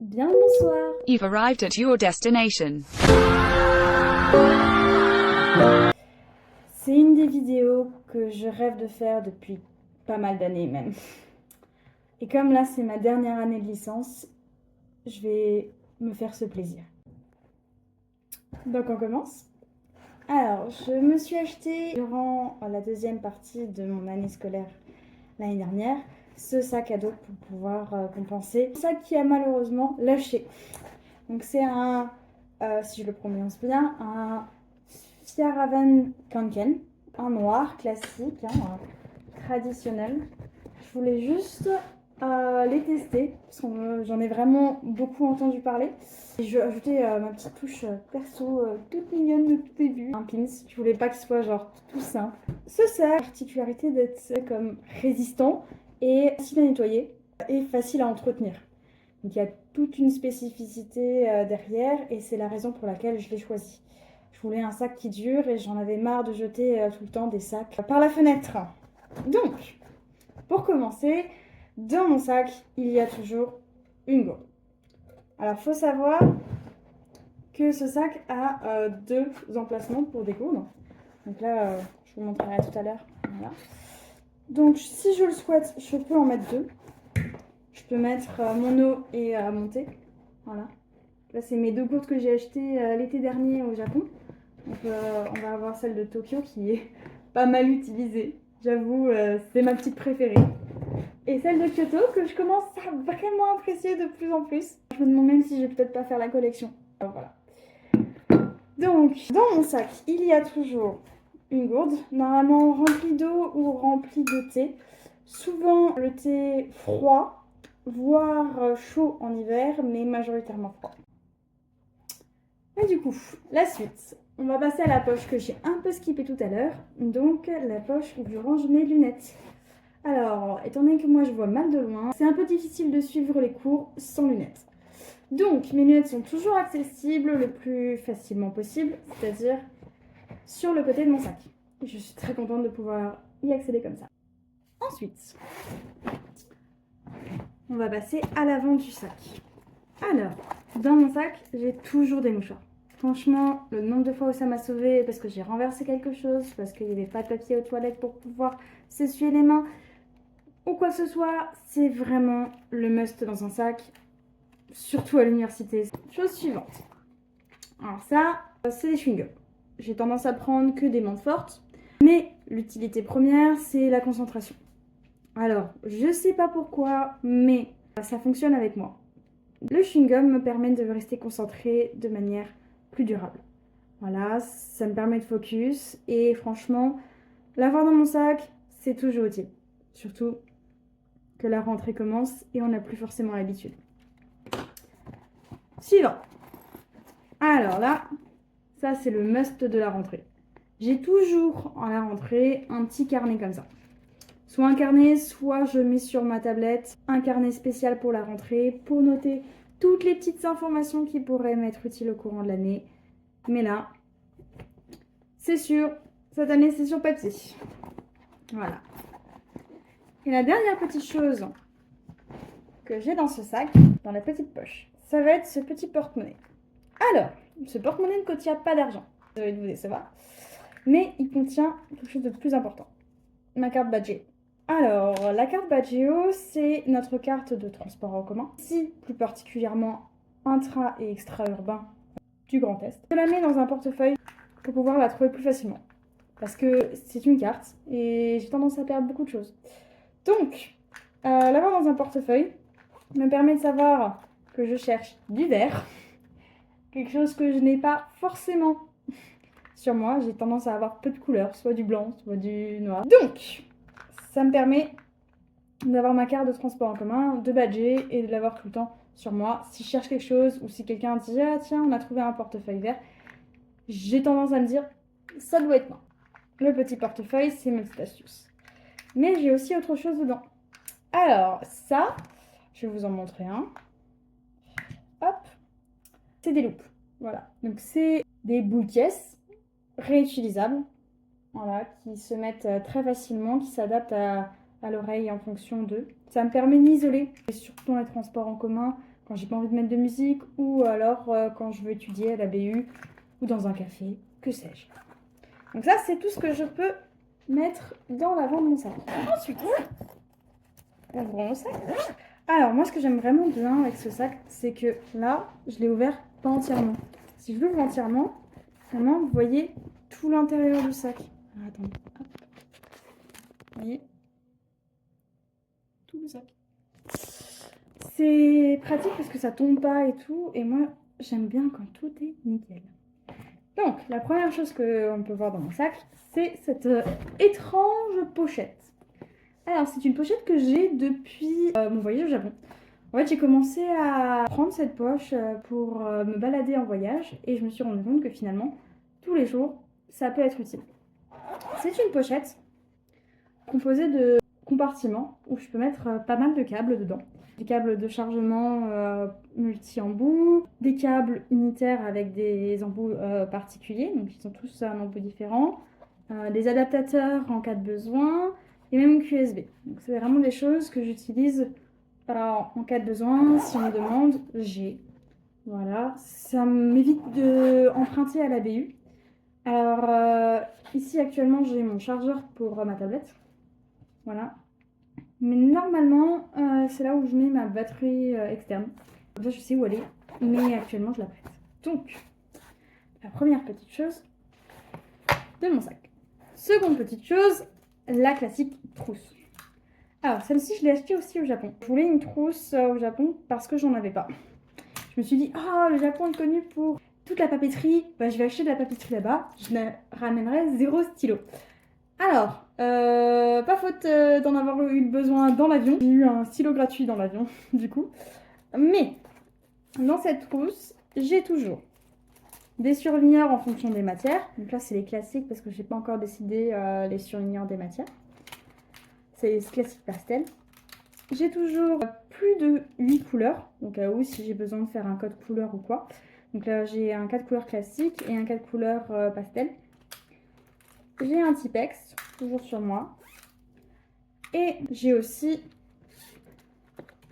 Bien le bonsoir. You've arrived at your destination. C'est une des vidéos que je rêve de faire depuis pas mal d'années même. Et comme là c'est ma dernière année de licence, je vais me faire ce plaisir. Donc on commence. Alors, je me suis acheté durant la deuxième partie de mon année scolaire l'année dernière ce sac à dos pour pouvoir compenser. Un sac qui a malheureusement lâché. Donc c'est un, si je le prononce bien, un Fjällräven Kanken, un noir classique, traditionnel. Je voulais juste les tester parce que j'en ai vraiment beaucoup entendu parler. Et je vais ajouter ma petite touche perso toute mignonne de tout début. Un pins, je voulais pas qu'il soit genre tout simple. Ce sac a la particularité d'être comme résistant et facile à nettoyer et facile à entretenir. Donc il y a toute une spécificité derrière et c'est la raison pour laquelle je l'ai choisi. Je voulais un sac qui dure et j'en avais marre de jeter tout le temps des sacs par la fenêtre. Donc, pour commencer, dans mon sac, il y a toujours une gourde. Alors, il faut savoir que ce sac a deux emplacements pour des gourdes. Donc là, je vous montrerai tout à l'heure. Voilà. Donc, si je le souhaite, je peux en mettre deux. Je peux mettre mon eau et mon thé. Voilà. Là, c'est mes deux gourdes que j'ai achetées l'été dernier au Japon. Donc, on va avoir celle de Tokyo qui est pas mal utilisée. J'avoue, c'est ma petite préférée. Et celle de Kyoto que je commence à vraiment apprécier de plus en plus. Je me demande même si je vais peut-être pas faire la collection. Alors, voilà. Donc, dans mon sac, il y a toujours une gourde, normalement remplie d'eau ou remplie de thé. Souvent le thé froid, voire chaud en hiver, mais majoritairement froid. Et du coup, la suite. On va passer à la poche que j'ai un peu skippée tout à l'heure. Donc, la poche où je range mes lunettes. Alors, étant donné que moi je vois mal de loin, c'est un peu difficile de suivre les cours sans lunettes. Donc, mes lunettes sont toujours accessibles le plus facilement possible, c'est-à-dire sur le côté de mon sac. Je suis très contente de pouvoir y accéder comme ça. Ensuite, on va passer à l'avant du sac. Alors, dans mon sac, j'ai toujours des mouchoirs. Franchement, le nombre de fois où ça m'a sauvée parce que j'ai renversé quelque chose, parce qu'il n'y avait pas de papier aux toilettes pour pouvoir s'essuyer les mains, ou quoi que ce soit, c'est vraiment le must dans un sac, surtout à l'université. Chose suivante. Alors ça, c'est des chewing-gums. J'ai tendance à prendre que des menthes fortes, mais l'utilité première, c'est la concentration. Alors, je sais pas pourquoi, mais ça fonctionne avec moi. Le chewing-gum me permet de rester concentrée de manière plus durable. Voilà, ça me permet de focus et franchement, l'avoir dans mon sac, c'est toujours utile. Surtout que la rentrée commence et on n'a plus forcément l'habitude. Suivant. Alors là, ça c'est le must de la rentrée. J'ai toujours à la rentrée un petit carnet comme ça. Soit un carnet, soit je mets sur ma tablette un carnet spécial pour la rentrée pour noter toutes les petites informations qui pourraient m'être utiles au courant de l'année. Mais là, c'est sûr, cette année c'est sur papier. Voilà. Et la dernière petite chose que j'ai dans ce sac, dans la petite poche, ça va être ce petit porte-monnaie. Alors, ce porte-monnaie ne contient pas d'argent, je vais vous décevoir, mais il contient quelque chose de plus important, ma carte Badgeo. Alors, la carte Badgeo, c'est notre carte de transport en commun, ici plus particulièrement intra- et extra-urbain du Grand Est. Je la mets dans un portefeuille pour pouvoir la trouver plus facilement, parce que c'est une carte et j'ai tendance à perdre beaucoup de choses. Donc, l'avoir dans un portefeuille me permet de savoir que je cherche du vert, quelque chose que je n'ai pas forcément sur moi. J'ai tendance à avoir peu de couleurs, soit du blanc, soit du noir. Donc, ça me permet d'avoir ma carte de transport en commun, de badger et de l'avoir tout le temps sur moi. Si je cherche quelque chose ou si quelqu'un dit « Ah tiens, on a trouvé un portefeuille vert », j'ai tendance à me dire « Ça doit être moi ». Le petit portefeuille, c'est ma petite astuce. Mais j'ai aussi autre chose dedans. Alors, ça, je vais vous en montrer un. Hop, c'est des loupes. Voilà, donc c'est des boules caisses réutilisables, voilà, qui se mettent très facilement, qui s'adaptent à l'oreille en fonction d'eux. Ça me permet d'isoler, surtout dans les transports en commun, quand j'ai pas envie de mettre de musique, ou alors quand je veux étudier à la BU ou dans un café, que sais-je. Donc ça, c'est tout ce que je peux mettre dans l'avant de mon sac. Ensuite, ouvrons le sac. Alors, moi, ce que j'aime vraiment bien avec ce sac, c'est que là, je l'ai ouvert pas entièrement. Si je l'ouvre entièrement, vraiment, vous voyez tout l'intérieur du sac. Alors, attendez, hop. Vous voyez tout le sac. C'est pratique parce que ça tombe pas et tout. Et moi, j'aime bien quand tout est nickel. Donc, la première chose qu'on peut voir dans mon sac, c'est cette étrange pochette. Alors, c'est une pochette que j'ai depuis mon voyage au Japon. En fait, j'ai commencé à prendre cette poche pour me balader en voyage et je me suis rendu compte que finalement, tous les jours, ça peut être utile. C'est une pochette composée de compartiments où je peux mettre pas mal de câbles dedans. Des câbles de chargement multi-embouts, des câbles unitaires avec des embouts particuliers, donc ils sont tous un embout différent, des adaptateurs en cas de besoin, et même une clé USB. Donc c'est vraiment des choses que j'utilise en cas de besoin, si on me demande, j'ai. Voilà, ça m'évite d'emprunter à la BU. Alors ici actuellement j'ai mon chargeur pour ma tablette. Voilà. Mais normalement, c'est là où je mets ma batterie externe. Comme ça, je sais où elle est. Mais actuellement, je la prête. Donc, la première petite chose de mon sac. Seconde petite chose, la classique trousse. Alors, celle-ci, je l'ai achetée aussi au Japon. Je voulais une trousse au Japon parce que j'en avais pas. Je me suis dit, oh, le Japon est connu pour toute la papeterie. Bah, je vais acheter de la papeterie là-bas. Je ramènerai 0 stylo. Alors, pas faute d'en avoir eu besoin dans l'avion. J'ai eu un stylo gratuit dans l'avion, du coup. Mais, dans cette trousse, j'ai toujours des surligneurs en fonction des matières. Donc là, c'est les classiques parce que j'ai pas encore décidé les surligneurs des matières. C'est les classiques pastel. J'ai toujours plus de 8 couleurs, donc à où si j'ai besoin de faire un code couleur ou quoi. Donc là, j'ai un code couleur classique et un code couleur pastel. J'ai un Tipex, toujours sur moi. Et j'ai aussi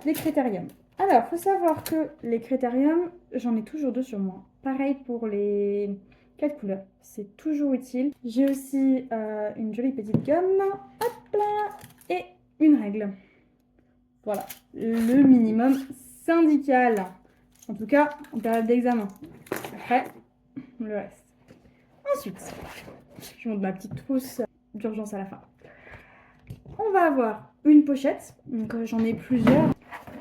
des critériums. Alors, il faut savoir que les critériums, j'en ai toujours 2 sur moi. Pareil pour les 4 couleurs, c'est toujours utile. J'ai aussi une jolie petite gomme, hop là, et une règle. Voilà, le minimum syndical. En tout cas, en période d'examen. Après, le reste. Ensuite, je monte ma petite trousse d'urgence à la fin. On va avoir une pochette, donc j'en ai plusieurs.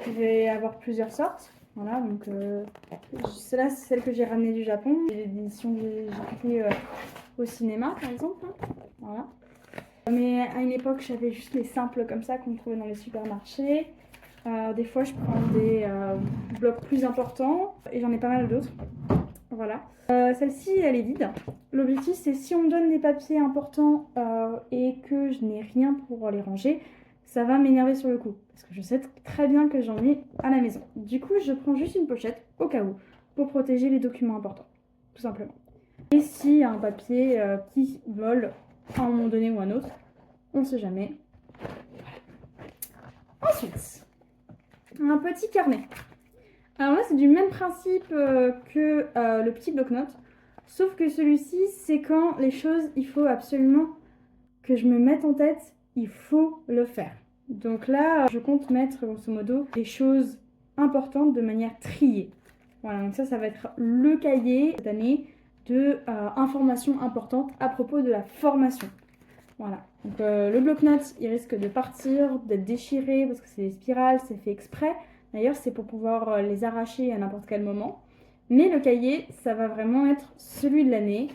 Je vais avoir plusieurs sortes. Voilà, donc celle-là, c'est celle que j'ai ramenée du Japon. L'édition que j'ai pris au cinéma, par exemple. Hein. Voilà. Mais à une époque, j'avais juste les simples comme ça qu'on trouvait dans les supermarchés. Des fois, je prends des blocs plus importants et j'en ai pas mal d'autres. Voilà. Celle-ci, elle est vide. L'objectif, c'est si on me donne des papiers importants et que je n'ai rien pour les ranger, ça va m'énerver sur le coup. Parce que je sais très bien que j'en ai à la maison. Du coup, je prends juste une pochette au cas où pour protéger les documents importants. Tout simplement. Et s'il y a un papier qui vole à un moment donné ou un autre, on ne sait jamais. Voilà. Ensuite, un petit carnet. Alors là, c'est du même principe que le petit bloc-notes. Sauf que celui-ci, c'est quand les choses, il faut absolument que je me mette en tête, il faut le faire. Donc là, je compte mettre, grosso modo, des choses importantes de manière triée. Voilà, donc ça va être le cahier cette année de informations importantes à propos de la formation. Voilà, donc le bloc-notes, il risque de partir, d'être déchiré parce que c'est des spirales, c'est fait exprès. D'ailleurs, c'est pour pouvoir les arracher à n'importe quel moment. Mais le cahier, ça va vraiment être celui de l'année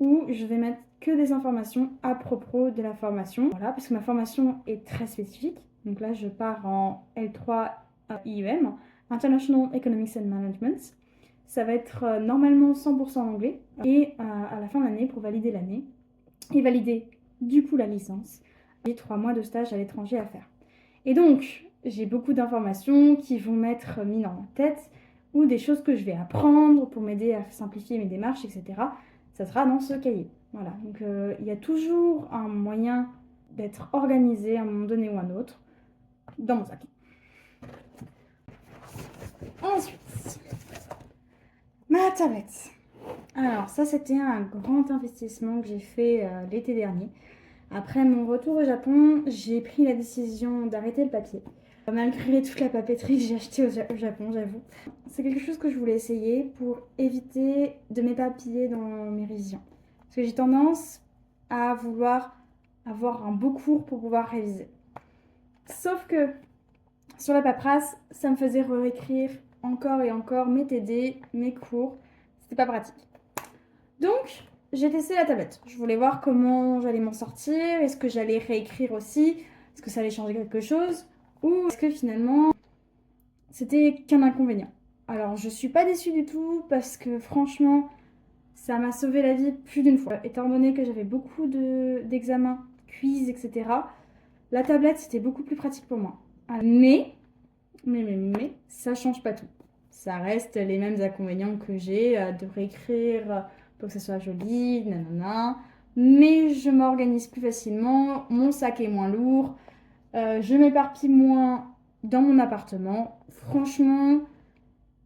où je vais mettre que des informations à propos de la formation. Voilà, parce que ma formation est très spécifique. Donc là, je pars en L3 IEM, International Economics and Management. Ça va être normalement 100% en anglais. Et à la fin de l'année, pour valider l'année, et valider du coup la licence, j'ai 3 mois de stage à l'étranger à faire. Et donc, j'ai beaucoup d'informations qui vont m'être mises dans ma tête ou des choses que je vais apprendre pour m'aider à simplifier mes démarches, etc. Ça sera dans ce cahier. Voilà, donc il y a toujours un moyen d'être organisé à un moment donné ou à un autre dans mon sac. Ensuite, tablette. Alors ça c'était un grand investissement que j'ai fait l'été dernier. Après mon retour au Japon, j'ai pris la décision d'arrêter le papier. Malgré toute la papeterie que j'ai achetée au Japon, j'avoue. C'est quelque chose que je voulais essayer pour éviter de m'éparpiller dans mes révisions. Parce que j'ai tendance à vouloir avoir un beau cours pour pouvoir réviser. Sauf que sur la paperasse, ça me faisait réécrire encore et encore mes TD, mes cours. C'était pas pratique. Donc, j'ai testé la tablette. Je voulais voir comment j'allais m'en sortir. Est-ce que j'allais réécrire aussi? Est-ce que ça allait changer quelque chose? Ou est-ce que finalement, c'était qu'un inconvénient? Alors, je suis pas déçue du tout parce que franchement, ça m'a sauvé la vie plus d'une fois. Étant donné que j'avais beaucoup d'examens, quiz, etc., la tablette, c'était beaucoup plus pratique pour moi. Mais, ça change pas tout. Ça reste les mêmes inconvénients que j'ai de réécrire pour que ça soit joli, nanana. Mais je m'organise plus facilement, mon sac est moins lourd, je m'éparpille moins dans mon appartement. Franchement,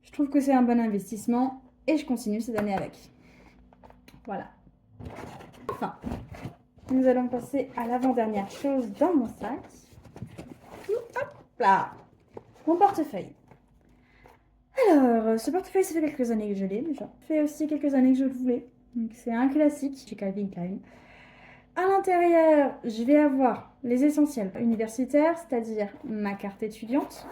je trouve que c'est un bon investissement et je continue cette année avec. Voilà. Enfin, nous allons passer à l'avant-dernière chose dans mon sac. Hop là, mon portefeuille. Alors, ce portefeuille, ça fait quelques années que je l'ai déjà. Ça fait aussi quelques années que je le voulais. Donc, c'est un classique chez Calvin Klein. À l'intérieur, je vais avoir les essentiels universitaires, c'est-à-dire ma carte étudiante.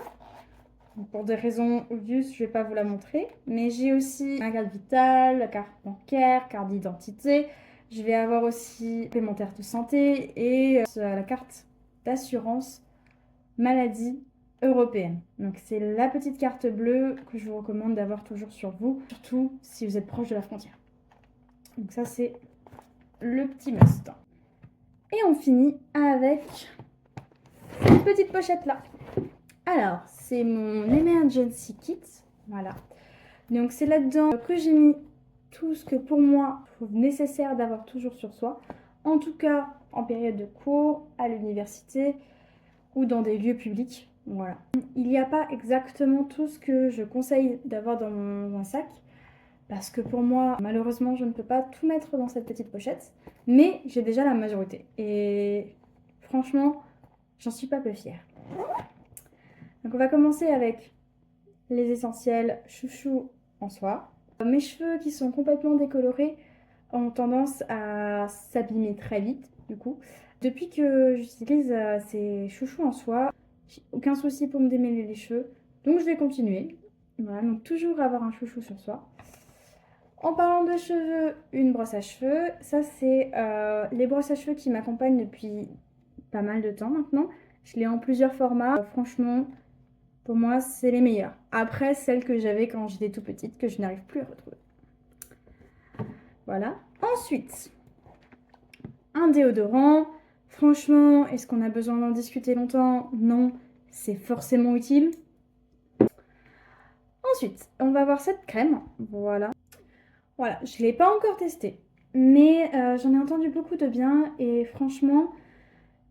Pour des raisons obvious, je ne vais pas vous la montrer. Mais j'ai aussi ma carte vitale, la carte bancaire, carte d'identité. Je vais avoir aussi complémentaire de santé et la carte d'assurance maladie européenne. Donc c'est la petite carte bleue que je vous recommande d'avoir toujours sur vous, surtout si vous êtes proche de la frontière. Donc ça c'est le petit must. Et on finit avec cette petite pochette là. Alors c'est mon emergency kit, voilà. Donc c'est là-dedans que j'ai mis tout ce que pour moi je trouve nécessaire d'avoir toujours sur soi, en tout cas en période de cours, à l'université ou dans des lieux publics. Voilà. Il n'y a pas exactement tout ce que je conseille d'avoir dans mon sac, parce que pour moi, malheureusement, je ne peux pas tout mettre dans cette petite pochette, mais j'ai déjà la majorité. Et franchement, j'en suis pas peu fière. Donc on va commencer avec les essentiels chouchou en soie. Mes cheveux qui sont complètement décolorés ont tendance à s'abîmer très vite, du coup. Depuis que j'utilise ces chouchous en soie, j'ai aucun souci pour me démêler les cheveux. Donc je vais continuer. Voilà, donc toujours avoir un chouchou sur soi. En parlant de cheveux, une brosse à cheveux. Ça, c'est les brosses à cheveux qui m'accompagnent depuis pas mal de temps maintenant. Je l'ai en plusieurs formats. Franchement, pour moi, c'est les meilleures. Après, celles que j'avais quand j'étais tout petite, que je n'arrive plus à retrouver. Voilà. Ensuite, un déodorant. Franchement, est-ce qu'on a besoin d'en discuter longtemps? Non, c'est forcément utile. Ensuite, on va avoir cette crème. Voilà. Voilà, je ne l'ai pas encore testée, mais j'en ai entendu beaucoup de bien et franchement,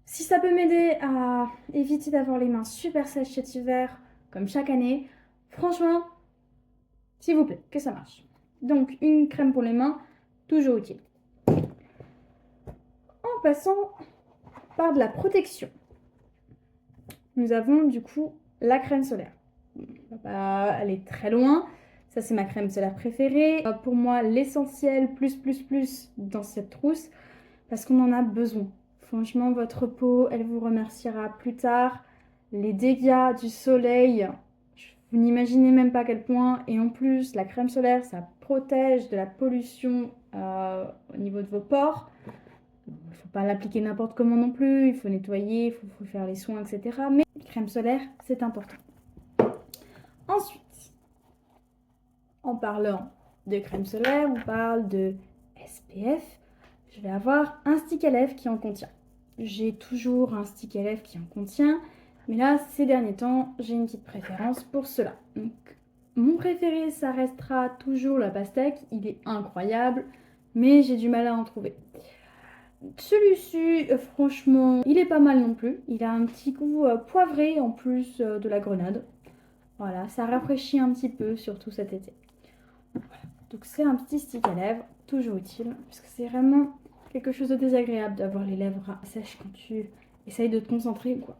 si ça peut m'aider à éviter d'avoir les mains super sèches cet hiver, comme chaque année, franchement, s'il vous plaît, que ça marche. Donc, une crème pour les mains, toujours utile. En passant par de la protection, nous avons du coup la crème solaire. On va pas aller très loin. Ça, c'est ma crème solaire préférée. Pour moi, l'essentiel plus dans cette trousse parce qu'on en a besoin. Franchement, votre peau, elle vous remerciera plus tard. Les dégâts du soleil, vous n'imaginez même pas à quel point. Et en plus, la crème solaire, ça protège de la pollution au niveau de vos pores. Il ne faut pas l'appliquer n'importe comment non plus. Il faut nettoyer, il faut faire les soins, etc. Mais la crème solaire, c'est important. Ensuite, en parlant de crème solaire, on parle de SPF. Je vais avoir un stick à lèvres qui en contient. J'ai toujours un stick à lèvres qui en contient, mais là, ces derniers temps, j'ai une petite préférence pour cela. Donc, mon préféré, ça restera toujours la pastèque. Il est incroyable, mais j'ai du mal à en trouver. Celui-ci, franchement, il est pas mal non plus. Il a un petit goût poivré en plus de la grenade. Voilà, ça rafraîchit un petit peu, surtout cet été. Voilà. Donc c'est un petit stick à lèvres, toujours utile, parce que c'est vraiment quelque chose de désagréable d'avoir les lèvres sèches quand tu essayes de te concentrer ou quoi.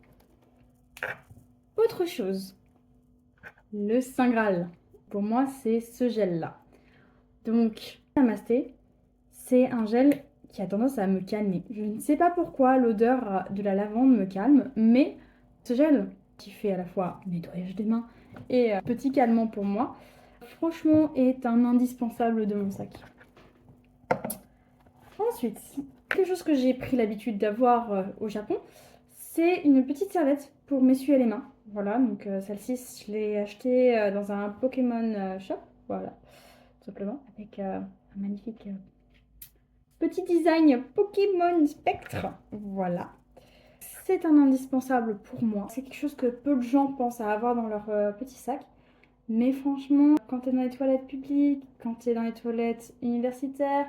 Autre chose, le Saint Graal. Pour moi, c'est ce gel-là. Donc, Namasté, c'est un gel qui a tendance à me calmer. Je ne sais pas pourquoi l'odeur de la lavande me calme, mais ce gel qui fait à la fois nettoyage des mains et petit calmant pour moi, franchement est un indispensable de mon sac. Ensuite, quelque chose que j'ai pris l'habitude d'avoir au Japon, c'est une petite serviette pour m'essuyer les mains. Voilà, donc celle-ci, je l'ai achetée dans un Pokémon shop, voilà, tout simplement, avec un magnifique petit design Pokémon Spectre. Voilà. C'est un indispensable pour moi. C'est quelque chose que peu de gens pensent à avoir dans leur petit sac. Mais franchement, quand tu es dans les toilettes publiques, quand tu es dans les toilettes universitaires,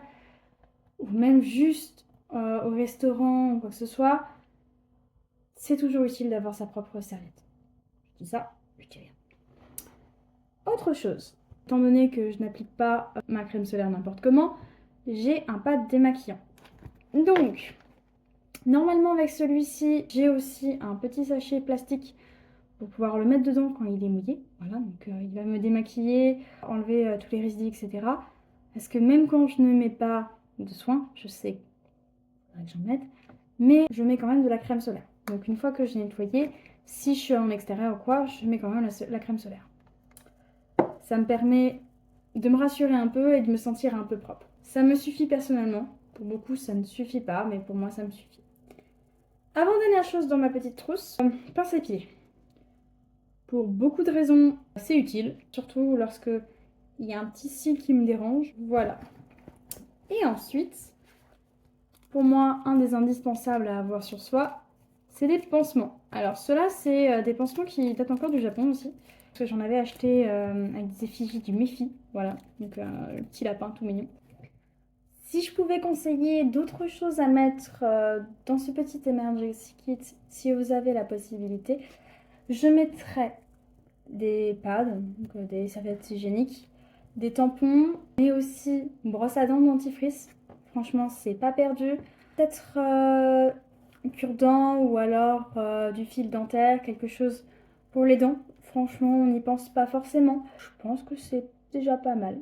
ou même juste au restaurant ou quoi que ce soit, c'est toujours utile d'avoir sa propre serviette. Je dis ça, je dis rien. Autre chose, étant donné que je n'applique pas ma crème solaire n'importe comment, j'ai un pad démaquillant. Donc, normalement avec celui-ci, j'ai aussi un petit sachet plastique pour pouvoir le mettre dedans quand il est mouillé. Voilà, donc il va me démaquiller, enlever tous les résidus, etc. Parce que même quand je ne mets pas de soin, je sais que j'en mette, mais je mets quand même de la crème solaire. Donc une fois que j'ai nettoyé, si je suis en extérieur ou quoi, je mets quand même la crème solaire. Ça me permet de me rassurer un peu et de me sentir un peu propre. Ça me suffit personnellement. Pour beaucoup, ça ne suffit pas, mais pour moi, ça me suffit. Avant-dernière chose dans ma petite trousse, pince à pied. Pour beaucoup de raisons, c'est utile, surtout lorsque il y a un petit cil qui me dérange. Voilà. Et ensuite, pour moi, un des indispensables à avoir sur soi, c'est des pansements. Alors ceux-là, c'est des pansements qui datent encore du Japon aussi. Parce que j'en avais acheté avec des effigies du Miffy. Voilà, donc le petit lapin tout mignon. Si je pouvais conseiller d'autres choses à mettre dans ce petit emergency kit, si vous avez la possibilité, je mettrais des pads, donc des serviettes hygiéniques, des tampons, mais aussi une brosse à dents dentifrice. Franchement, c'est pas perdu. Peut-être un cure-dent ou alors du fil dentaire, quelque chose pour les dents. Franchement, on n'y pense pas forcément. Je pense que c'est déjà pas mal.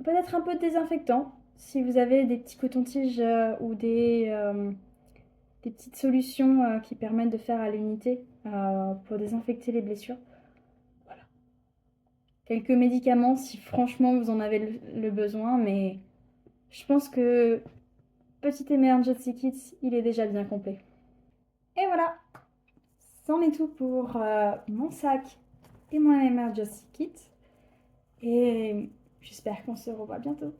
Peut-être un peu de désinfectant, si vous avez des petits cotons-tiges ou des petites solutions qui permettent de faire à l'unité pour désinfecter les blessures. Voilà. Quelques médicaments si franchement vous en avez le besoin, mais je pense que petit emergency kit, il est déjà bien complet. Et voilà, c'en est tout pour mon sac et mon emergency kit. Et j'espère qu'on se revoit bientôt.